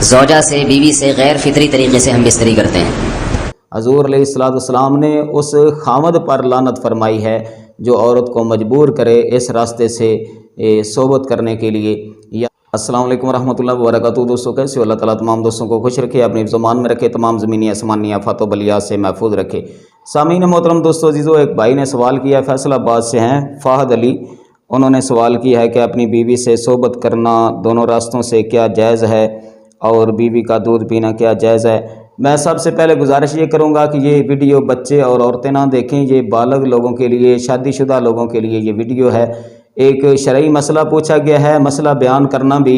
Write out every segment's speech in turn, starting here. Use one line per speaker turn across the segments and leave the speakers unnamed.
زوجہ سے، بیوی سے غیر فطری طریقے سے ہم بستری کرتے ہیں۔
حضور علیہ السلام نے اس خامد پر لعنت فرمائی ہے جو عورت کو مجبور کرے اس راستے سے صحبت کرنے کے لیے۔ السلام علیکم ورحمۃ اللہ وبرکاتہ۔ دوستوں کیسے ہو؟ اللہ تعالیٰ تمام دوستوں کو خوش رکھے، اپنی زمان میں رکھے، تمام زمینی آسمانی آفات و بلیات سے محفوظ رکھے۔ سامعین محترم دوستو عزیزو، ایک بھائی نے سوال کیا، فیصل آباد سے ہیں فہد علی۔ انہوں نے سوال کیا ہے کہ اپنی بیوی سے صحبت کرنا دونوں راستوں سے کیا جائز ہے، اور بیوی کا دودھ پینا کیا جائز ہے؟ میں سب سے پہلے گزارش یہ کروں گا کہ یہ ویڈیو بچے اور عورتیں نہ دیکھیں، یہ بالغ لوگوں کے لیے، شادی شدہ لوگوں کے لیے یہ ویڈیو ہے۔ ایک شرعی مسئلہ پوچھا گیا ہے، مسئلہ بیان کرنا بھی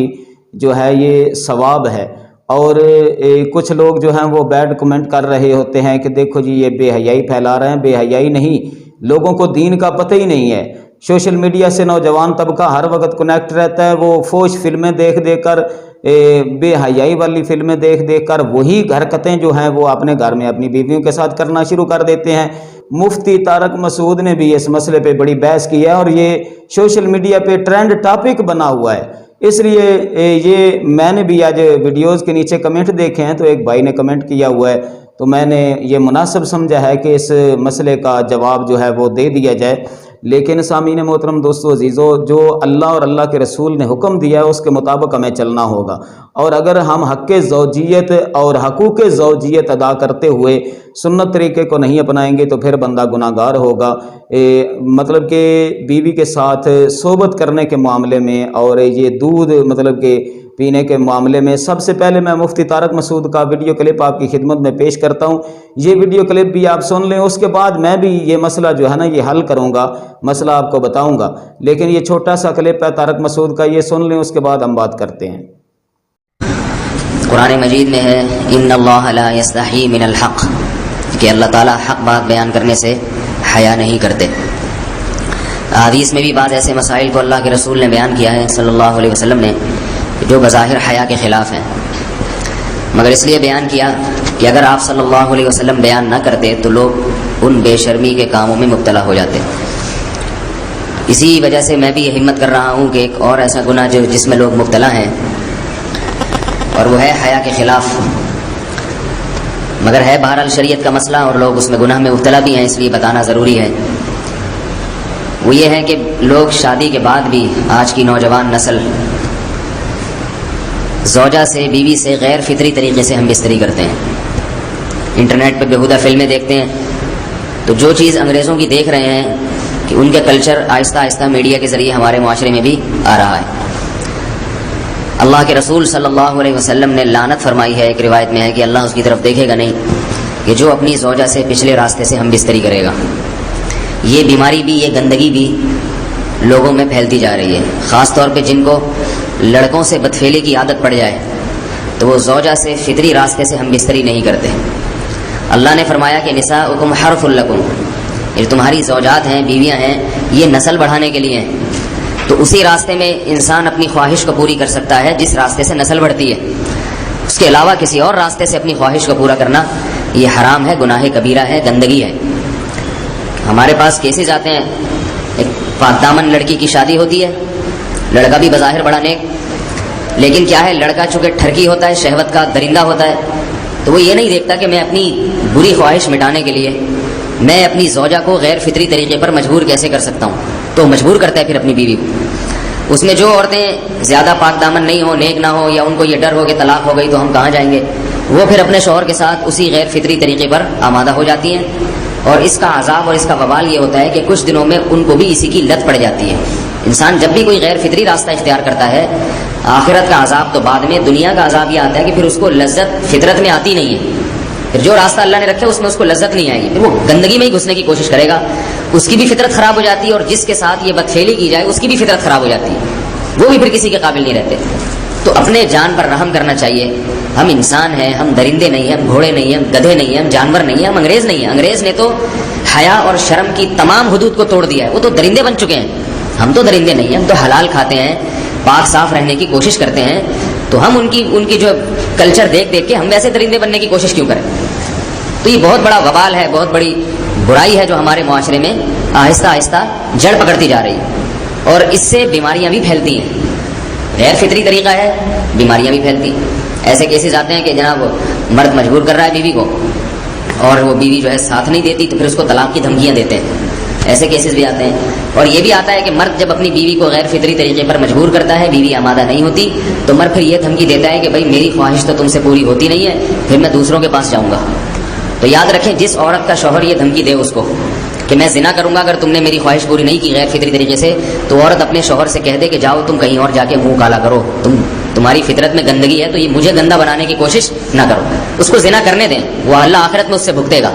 جو ہے یہ ثواب ہے، اور کچھ لوگ جو ہیں وہ بیڈ کمنٹ کر رہے ہوتے ہیں کہ دیکھو جی یہ بے حیائی پھیلا رہے ہیں۔ بے حیائی نہیں، لوگوں کو دین کا پتہ ہی نہیں ہے۔ سوشل میڈیا سے نوجوان طبقہ ہر وقت کنیکٹ رہتا ہے، وہ فوش فلمیں دیکھ دیکھ کر، بے حیائی والی فلمیں دیکھ دیکھ کر وہی حرکتیں جو ہیں وہ اپنے گھر میں اپنی بیویوں کے ساتھ کرنا شروع کر دیتے ہیں۔ مفتی طارق مسعود نے بھی اس مسئلے پہ بڑی بحث کی ہے، اور یہ سوشل میڈیا پہ ٹرینڈ ٹاپک بنا ہوا ہے۔ اس لیے یہ میں نے بھی آج ویڈیوز کے نیچے کمنٹ دیکھے ہیں، تو ایک بھائی نے کمنٹ کیا ہوا ہے، تو میں نے یہ مناسب سمجھا ہے کہ اس مسئلے کا جواب جو ہے وہ دے دیا جائے۔ لیکن سامعین محترم دوستو عزیزو، جو اللہ اور اللہ کے رسول نے حکم دیا ہے اس کے مطابق ہمیں چلنا ہوگا، اور اگر ہم حق زوجیت اور حقوق زوجیت ادا کرتے ہوئے سنت طریقے کو نہیں اپنائیں گے تو پھر بندہ گناہ گار ہوگا۔ مطلب کہ بیوی کے ساتھ صحبت کرنے کے معاملے میں اور یہ دودھ مطلب کہ پینے کے معاملے میں، سب سے پہلے میں مفتی طارق مسعود کا ویڈیو کلپ آپ کی خدمت میں پیش کرتا ہوں۔ یہ ویڈیو کلپ بھی آپ سن لیں، اس کے بعد میں بھی یہ مسئلہ جو ہے نا یہ حل کروں گا، مسئلہ آپ کو بتاؤں گا۔ لیکن یہ چھوٹا سا کلپ ہے طارق مسعود کا، یہ سن لیں، اس کے بعد ہم بات کرتے ہیں۔
قرآن مجید میں ہے ان اللہ لا یستحی من الحق، کہ اللہ تعالیٰ حق بات بیان کرنے سے حیا نہیں کرتے۔ حدیث میں بھی بعض ایسے مسائل کو اللہ کے رسول نے بیان کیا ہے صلی اللہ علیہ وسلم نے جو بظاہر حیا کے خلاف ہیں، مگر اس لیے بیان کیا کہ اگر آپ صلی اللہ علیہ وسلم بیان نہ کرتے تو لوگ ان بے شرمی کے کاموں میں مبتلا ہو جاتے۔ اسی وجہ سے میں بھی یہ ہمت کر رہا ہوں کہ ایک اور ایسا گناہ جس میں لوگ مبتلا ہیں، اور وہ ہے حیا کے خلاف، مگر ہے بہرحال شریعت کا مسئلہ اور لوگ اس میں گناہ میں مبتلا بھی ہیں، اس لیے بتانا ضروری ہے۔ وہ یہ ہے کہ لوگ شادی کے بعد بھی، آج کی نوجوان نسل زوجہ سے، بیوی سے غیر فطری طریقے سے ہم بستری کرتے ہیں۔ انٹرنیٹ پہ بیہودہ فلمیں دیکھتے ہیں، تو جو چیز انگریزوں کی دیکھ رہے ہیں کہ ان کے کلچر آہستہ آہستہ میڈیا کے ذریعے ہمارے معاشرے میں بھی آ رہا ہے۔ اللہ کے رسول صلی اللہ علیہ وسلم نے لعنت فرمائی ہے، ایک روایت میں ہے کہ اللہ اس کی طرف دیکھے گا نہیں کہ جو اپنی زوجہ سے پچھلے راستے سے ہم بستری کرے گا۔ یہ بیماری بھی، یہ گندگی بھی لوگوں میں پھیلتی جا رہی ہے، خاص طور پہ جن کو لڑکوں سے بدفعلی کی عادت پڑ جائے تو وہ زوجہ سے فطری راستے سے ہم بستری نہیں کرتے۔ اللہ نے فرمایا کہ نساؤکم حرث لکم، یہ تمہاری زوجات ہیں، بیویاں ہیں، یہ نسل بڑھانے کے لیے ہیں۔ تو اسی راستے میں انسان اپنی خواہش کو پوری کر سکتا ہے جس راستے سے نسل بڑھتی ہے، اس کے علاوہ کسی اور راستے سے اپنی خواہش کو پورا کرنا یہ حرام ہے، گناہ کبیرہ ہے، گندگی ہے۔ ہمارے پاس کیسز آتے ہیں، ایک پاک دامن لڑکی کی شادی ہوتی ہے، لڑکا بھی بظاہر بڑا نیک، لیکن کیا ہے، لڑکا چونکہ ٹھرکی ہوتا ہے، شہوت کا درندہ ہوتا ہے، تو وہ یہ نہیں دیکھتا کہ میں اپنی بری خواہش مٹانے کے لیے میں اپنی زوجہ کو غیر فطری طریقے پر مجبور کیسے کر سکتا ہوں، تو مجبور کرتا ہے پھر اپنی بیوی کو۔ اس میں جو عورتیں زیادہ پاک دامن نہیں ہوں، نیک نہ ہوں، یا ان کو یہ ڈر ہو کہ طلاق ہو گئی تو ہم کہاں جائیں گے، وہ پھر اپنے شوہر کے ساتھ اسی غیر فطری طریقے پر آمادہ ہو جاتی ہیں، اور اس کا عذاب اور اس کا وبال یہ ہوتا ہے کہ کچھ دنوں میں ان کو بھی اسی کی لت پڑ جاتی ہے۔ انسان جب بھی کوئی غیر فطری راستہ اختیار کرتا ہے، آخرت کا عذاب تو بعد میں، دنیا کا عذاب یہ آتا ہے کہ پھر اس کو لذت فطرت میں آتی نہیں ہے، پھر جو راستہ اللہ نے رکھا اس میں اس کو لذت نہیں آئے گی، پھر وہ گندگی میں ہی گھسنے کی کوشش کرے گا، اس کی بھی فطرت خراب ہو جاتی ہے، اور جس کے ساتھ یہ بدفعلی کی جائے اس کی بھی فطرت خراب ہو جاتی ہے، وہ بھی پھر کسی کے قابل نہیں رہتے۔ تو اپنے جان پر رحم کرنا چاہیے۔ ہم انسان ہیں، ہم درندے نہیں ہیں، ہم گھوڑے نہیں ہیں، ہم گدھے نہیں ہیں، ہم جانور نہیں ہیں، ہم انگریز نہیں ہیں۔ انگریز نے تو حیا اور شرم کی تمام حدود کو توڑ دیا ہے، وہ تو درندے بن چکے ہیں، ہم تو درندے نہیں ہیں، ہم تو حلال کھاتے ہیں، پاک صاف رہنے کی کوشش کرتے ہیں، تو ہم ان کی جو کلچر دیکھ دیکھ کے ہم ویسے درندے بننے کی کوشش کیوں کریں؟ تو یہ بہت بڑا وبال ہے، بہت بڑی برائی ہے جو ہمارے معاشرے میں آہستہ آہستہ جڑ پکڑتی جا رہی ہے، اور اس سے بیماریاں بھی پھیلتی ہیں۔ غیر فطری طریقہ ہے بیماریاں بھی پھیلتی ہیں. ایسے کیسز آتے ہیں کہ جناب مرد مجبور کر رہا ہے بیوی کو اور وہ بیوی جو ہے ساتھ نہیں دیتی تو پھر اس کو طلاق کی دھمکیاں دیتے ہیں. ایسے کیسز بھی آتے ہیں. اور یہ بھی آتا ہے کہ مرد جب اپنی بیوی کو غیر فطری طریقے پر مجبور کرتا ہے, بیوی آمادہ نہیں ہوتی, تو مرد پھر یہ دھمکی دیتا ہے کہ بھائی میری خواہش تو تم سے پوری ہوتی نہیں ہے, پھر میں دوسروں کے پاس جاؤں گا. تو یاد رکھیں جس عورت کا شوہر یہ دھمکی دے اس کو کہ میں زنا کروں گا اگر تم نے میری خواہش پوری نہیں کی غیر فطری طریقے سے, تو عورت اپنے شوہر سے کہہ دے کہ جاؤ تم کہیں اور جا کے منہ کالا کرو, تمہاری فطرت میں گندگی ہے تو یہ مجھے گندا بنانے کی کوشش نہ کرو. اس کو زنا کرنے دیں, وہ اللہ آخرت میں اس سے بھگتے گا.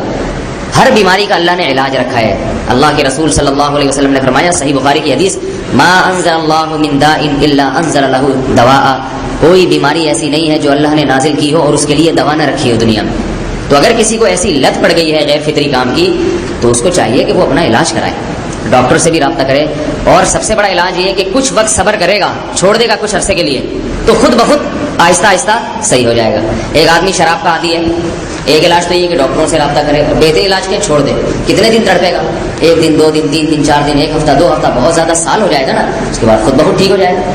ہر بیماری کا اللہ نے علاج رکھا ہے. اللہ کے رسول صلی اللہ علیہ وسلم نے فرمایا, صحیح بخاری کی حدیث, ما انزل اللہ من داء الا انزل له دواء, کوئی بیماری ایسی نہیں ہے جو اللہ نے نازل کی ہو اور اس کے لیے دوا نہ رکھی ہو دنیا میں. تو اگر کسی کو ایسی لت پڑ گئی ہے غیر فطری کام کی تو اس کو چاہیے کہ وہ اپنا علاج کرائے, ڈاکٹر سے بھی رابطہ کرے. اور سب سے بڑا علاج یہ ہے کہ کچھ وقت صبر کرے گا, چھوڑ دے گا کچھ عرصے کے لیے, تو خود بخود آہستہ آہستہ صحیح ہو جائے گا. ایک آدمی شراب کا عادی ہے, ایک علاج تو یہ کہ ڈاکٹروں سے رابطہ کرے, بہتر علاج کے چھوڑ دے. کتنے دن تڑپے گا؟ 1 دن 2 دن 3 دن 4 دن 1 ہفتہ 2 ہفتہ, بہت زیادہ سال ہو جائے گا نا, اس کے بعد خود بخود ٹھیک ہو جائے گا.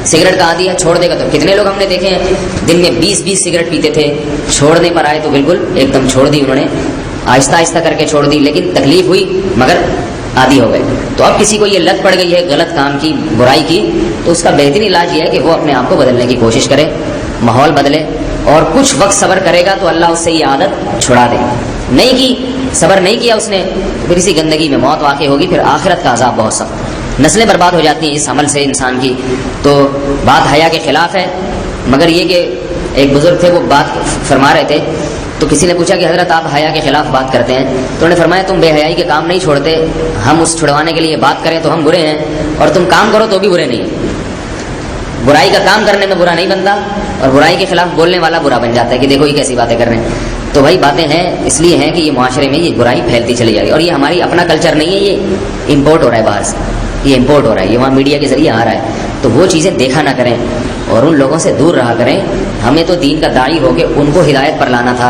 سگریٹ کا عادی ہے, چھوڑ دے گا. تو کتنے لوگ ہم نے دیکھے ہیں دن میں 20 سگریٹ پیتے تھے, چھوڑنے پر آئے تو بالکل ایک دم چھوڑ دی انہوں نے, آہستہ آہستہ کر کے چھوڑ دی, لیکن تکلیف ہوئی مگر عادی ہو گئے. تو اب کسی کو یہ لت پڑ گئی ہے غلط کام کی, برائی کی, تو اس کا بہترین علاج یہ ہے کہ وہ اپنے آپ کو بدلنے کی کوشش کرے, ماحول بدلے, اور کچھ وقت صبر کرے گا تو اللہ اس سے یہ عادت چھڑا دے. نہیں کی, صبر نہیں کیا اس نے, تو پھر اسی گندگی میں موت واقع ہوگی, پھر آخرت کا عذاب بہت سخت. نسلیں برباد ہو جاتی ہیں اس عمل سے انسان کی. تو بات حیا کے خلاف ہے, مگر یہ کہ ایک بزرگ تھے وہ بات فرما رہے تھے, تو کسی نے پوچھا کہ حضرت آپ حیا کے خلاف بات کرتے ہیں, تو انہوں نے فرمایا تم بے حیائی کے کام نہیں چھوڑتے, ہم اس چھڑوانے کے لیے بات کریں تو ہم برے ہیں, اور تم کام کرو تو بھی برے نہیں. برائی کا کام کرنے میں برا نہیں بنتا, اور برائی کے خلاف بولنے والا برا بن جاتا ہے کہ دیکھو یہ کیسی باتیں کر رہے ہیں. تو بھائی باتیں ہیں اس لیے ہیں کہ یہ معاشرے میں یہ برائی پھیلتی چلی جائے گی, اور یہ ہماری اپنا کلچر نہیں ہے, یہ امپورٹ ہو رہا ہے باہر سے, یہ امپورٹ ہو رہا ہے, یہ وہاں میڈیا کے ذریعے آ رہا ہے. تو وہ چیزیں دیکھا نہ کریں اور ان لوگوں سے دور رہا کریں. ہمیں تو دین کا داعی ہو کے ان کو ہدایت پر لانا تھا,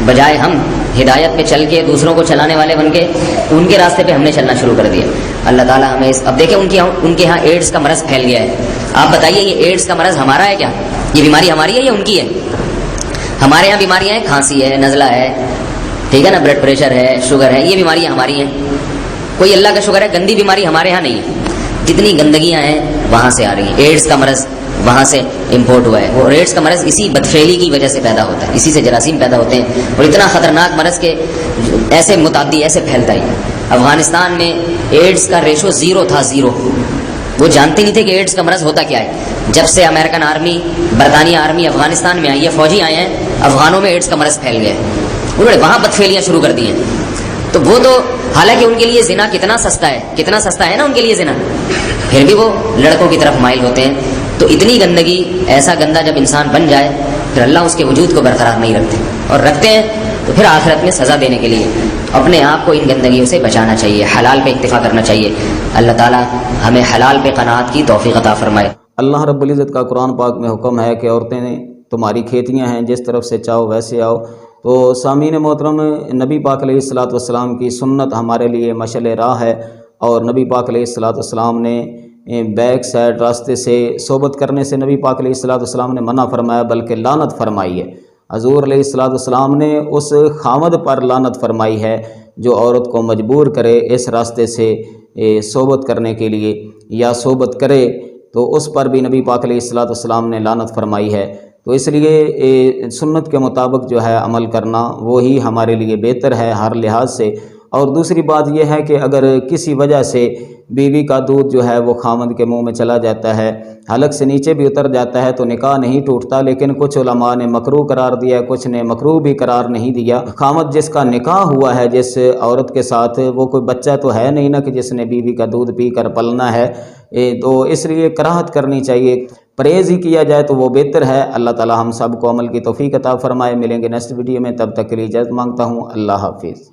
بجائے ہم ہدایت پہ چل کے دوسروں کو چلانے والے بن کے ان کے راستے پہ ہم نے چلنا شروع کر دیا. اللہ تعالیٰ ہمیں اب دیکھیں ان کے یہاں ایڈس کا مرض پھیل گیا ہے. آپ بتائیے یہ ایڈس کا مرض ہمارا ہے کیا؟ یہ بیماری ہماری ہے یا ان کی ہے؟ ہمارے یہاں بیماریاں ہیں, کھانسی ہے, نزلہ ہے, ٹھیک ہے نا, بلڈ پریشر ہے, شوگر ہے, یہ بیماریاں ہماری ہیں. کوئی اللہ کا شکر ہے گندی بیماری ہمارے یہاں نہیں ہے. جتنی گندگیاں ہیں وہاں سے آ رہی ہیں. ایڈس کا مرض وہاں سے امپورٹ ہوا ہے. اور ایڈس کا مرض اسی بدفعلی کی وجہ سے پیدا ہوتا ہے, اسی سے جراثیم پیدا ہوتے ہیں, اور اتنا خطرناک مرض کے ایسے متعدی ایسے پھیلتا ہے. افغانستان میں ایڈس کا ریشو 0 تھا, 0. وہ جانتے نہیں تھے کہ ایڈس کا مرض ہوتا کیا ہے. جب سے امریکن آرمی, برطانیہ آرمی افغانستان میں آئی ہے, فوجی آئے ہیں, افغانوں میں ایڈس کا مرض پھیل گیا ہے. انہوں نے وہاں بدفعلیاں شروع کر دی ہیں. تو وہ تو حالانکہ ان کے لیے زنا کتنا سستا ہے نا ان کے لیے زنا, پھر بھی وہ لڑکوں کی طرف مائل ہوتے ہیں. تو اتنی گندگی, ایسا گندا جب انسان بن جائے پھر اللہ اس کے وجود کو برقرار نہیں رکھتے, اور رکھتے ہیں تو پھر آخرت میں سزا دینے کے لیے اپنے آپ کو ان گندگیوں سے بچانا چاہیے, حلال پہ اکتفا کرنا چاہیے. اللہ تعالیٰ ہمیں حلال پہ قناعت کی توفیق عطا فرمائے.
اللہ رب العزت کا قرآن پاک میں حکم ہے کہ عورتیں تمہاری کھیتیاں ہیں, جس طرف سے چاہو ویسے آؤ. تو سامعین محترم, نبی پاک علیہ الصلوۃ والسلام کی سنت ہمارے لیے مشعل راہ ہے, اور نبی پاک علیہ الصلوۃ والسلام نے بیک سائڈ راستے سے صحبت کرنے سے نبی پاک علیہ الصلوۃ والسلام نے منع فرمایا, بلکہ لعنت فرمائی ہے. حضور علیہ الصلوۃ والسلام نے اس خامد پر لعنت فرمائی ہے جو عورت کو مجبور کرے اس راستے سے صحبت کرنے کے لیے, یا صحبت کرے تو اس پر بھی نبی پاک علیہ الصلوۃ والسلام نے لعنت فرمائی ہے. تو اس لیے سنت کے مطابق جو ہے عمل کرنا وہی ہمارے لیے بہتر ہے ہر لحاظ سے. اور دوسری بات یہ ہے کہ اگر کسی وجہ سے بیوی کا دودھ جو ہے وہ خامد کے منہ میں چلا جاتا ہے, حلق سے نیچے بھی اتر جاتا ہے, تو نکاح نہیں ٹوٹتا. لیکن کچھ علماء نے مکروہ قرار دیا, کچھ نے مکروہ بھی قرار نہیں دیا. خامد جس کا نکاح ہوا ہے جس عورت کے ساتھ, وہ کوئی بچہ تو ہے نہیں نا کہ جس نے بیوی کا دودھ پی کر پلنا ہے. تو اس لیے کراہت کرنی چاہیے, پرہیز ہی کیا جائے تو وہ بہتر ہے. اللہ تعالی ہم سب کو عمل کی توفیق عطا فرمائے. ملیں گے نیکسٹ ویڈیو میں, تب تک کے لیے اجازت مانگتا ہوں. اللہ حافظ.